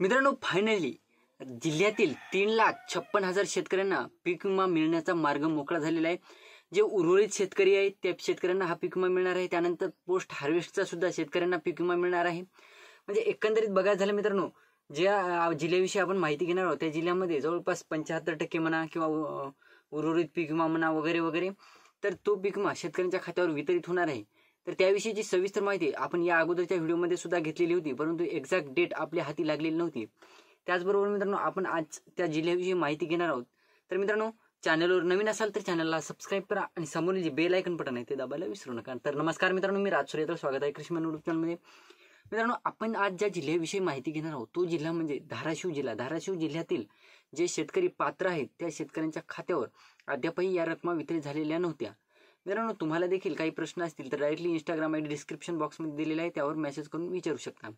मित्रांनो, फायनली जिल्ह्यातील 3,56,000 शेतकऱ्यांना पीक विमा मिळण्याचा मार्ग मोकळा झालेला आहे। जे उर्वरित शेतकरी आहेत त्या शेतकऱ्यांना हा पीक विमा मिळणार आहे। त्यानंतर पोस्ट हार्वेस्टचा सुद्धा शेतकऱ्यांना पीक विमा मिळणार आहे। म्हणजे एकंदरीत बघायला झालं मित्रांनो, ज्या जिल्ह्याविषयी आपण माहिती घेणार आहोत त्या जिल्ह्यामध्ये जवळपास 75% म्हणा किंवा उर्वरित पीक विमा म्हणा वगैरे वगैरे, तर तो पीक विमा शेतकऱ्यांच्या खात्यावर वितरित होणार आहे। तर त्याविषयीची सविस्तर माहिती आपण या अगोदरच्या व्हिडिओमध्ये सुद्धा घेतलेली होती, परंतु एक्झॅक्ट डेट आपल्या हाती लागलेली नव्हती। त्याचबरोबर मित्रांनो, आपण आज त्या जिल्ह्याविषयी माहिती घेणार आहोत। तर मित्रांनो, चॅनलवर नवीन असाल तर चॅनलला सबस्क्राईब करा आणि समोरील जे बेल आयकन बटन आहे ते दाबायला विसरू नका। तर नमस्कार मित्रांनो, मी राज सूर्य, स्वागत आहे कृषी यूट्यूब चॅनलमध्ये। मित्रांनो, आपण आज ज्या जिल्ह्याविषयी माहिती घेणार आहोत तो जिल्हा म्हणजे धाराशिव जिल्हा। धाराशिव जिल्ह्यातील जे शेतकरी पात्र आहेत त्या शेतकऱ्यांच्या खात्यावर अद्यापही या रकमा वितरित झालेल्या नव्हत्या। मित्रांनो, तुम्हाला देखील काही प्रश्न असतील तर डायरेक्टली इंस्टाग्राम आयडी डिस्क्रिप्शन बॉक्समध्ये दिलेला आहे, त्यावर मेसेज करून विचारू शकता।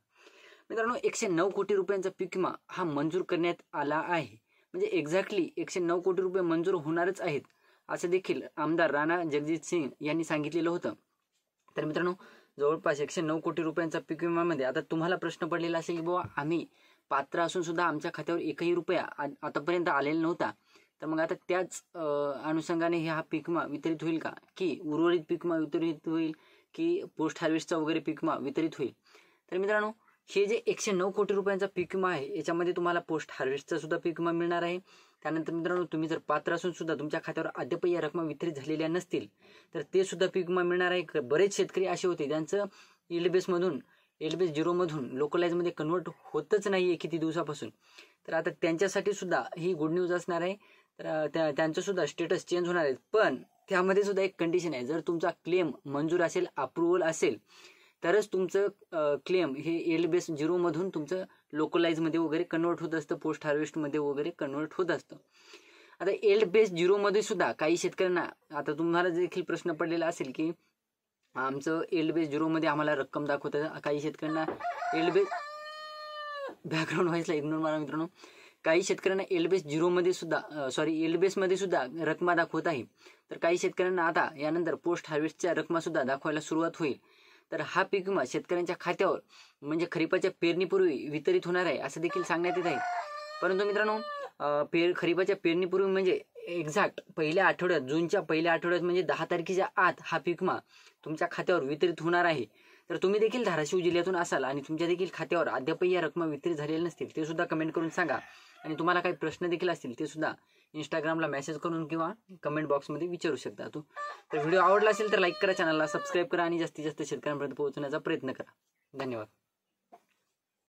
मित्रांनो, 109 कोटी रुपयांचा पीक विमा हा मंजूर करण्यात आला आहे। म्हणजे एक्झॅक्टली 109 कोटी रुपये मंजूर होणारच आहेत असं देखील आमदार राणा जगजित सिंह यांनी सांगितलेलं होतं। तर मित्रांनो, जवळपास 109 कोटी रुपयांचा पीक विम्यामध्ये आता तुम्हाला प्रश्न पडलेला असेल की बाबा आम्ही पात्र असून सुद्धा आमच्या खात्यावर एकही रुपया आतापर्यंत आलेला नव्हता, तर मग आता त्याच अनुषंगाने हा पीक विमा वितरित होईल का, की उर्वरित पीक विमा वितरित होईल, की पोस्ट हार्वेस्टचा वगैरे पीक विमा वितरित होईल? तर मित्रांनो, हे जे 109 कोटी रुपयांचा पीक विमा आहे याच्यामध्ये तुम्हाला पोस्ट हार्वेस्टचा सुद्धा पीक विमा मिळणार आहे। त्यानंतर मित्रांनो, तुम्ही जर पात्र असून सुद्धा तुमच्या खात्यावर अद्याप या रकमा वितरित झालेल्या नसतील तर ते सुद्धा पीक विमा मिळणार आहे। बरेच शेतकरी असे होते ज्यांचं एलबेस 0 मधून लोकलाइज मध्ये कन्वर्ट होतच नाहीये किती दिवसापासून, तर आता त्यांच्यासाठी सुद्धा ही गुड न्यूज असणार आहे। तर त्यांचं सुद्धा स्टेटस चेंज होणार आहे, पण त्यामध्ये सुद्धा एक कंडिशन आहे, जर तुमचा क्लेम मंजूर असेल, अप्रुव्हल असेल, तरच तुमचं क्लेम हे एल बेस 0 मधून तुमचं लोकलाइज मध्ये वगैरे कन्वर्ट होत असतं, पोस्ट हार्वेस्ट मध्ये वगैरे कन्वर्ट होत असतं। आता एल बेस 0 मध्ये सुद्धा काही शेतकऱ्यांना, आता तुम्हाला देखील प्रश्न पडलेला असेल की आमचं एल बेस 0 मध्ये आम्हाला रक्कम दाखवत आहे, काही शेतकऱ्यांना एल बेस बॅकग्राऊंड व्हायला इग्नोर मारा मित्रांनो, काही शेतकऱ्यांना एल बेस 0 मध्ये सुद्धा एल बेस मध्ये सुद्धा रकमा दाखवत आहे, तर काही शेतकऱ्यांना आता यानंतर पोस्ट हार्वेस्टच्या रकमा सुद्धा दाखवायला सुरुवात होईल। तर हा पीक विमा शेतकऱ्यांच्या खात्यावर म्हणजे खरीपाच्या पेरणीपूर्वी वितरित होणार आहे असं देखील सांगण्यात येत आहे। परंतु मित्रांनो, खरीपाच्या पेरणीपूर्वी म्हणजे एक्झॅक्ट पहिल्या आठवड्यात, जूनच्या पहिल्या आठवड्यात म्हणजे 10 तारखेच्या आत हा पीक विमा तुमच्या खात्यावर वितरित होणार आहे। तर तुम्ही देखील धाराशिव जिल्ह्यातून असाल आणि तुमच्या देखील खात्यावर अद्यापही या रकमा वितरित झालेल्या नसतील ते सुद्धा कमेंट करून सांगा, आणि तुम्हाला काही प्रश्न देखील असतील ते सुद्धा इंस्टाग्रामला मेसेज करून किंवा कमेंट बॉक्समध्ये विचारू शकता। तर व्हिडिओ आवडला असेल तर लाईक करा, चॅनलला सबस्क्राईब करा आणि जास्तीत जास्त शेतकऱ्यांपर्यंत पोहोचण्याचा प्रयत्न करा। धन्यवाद।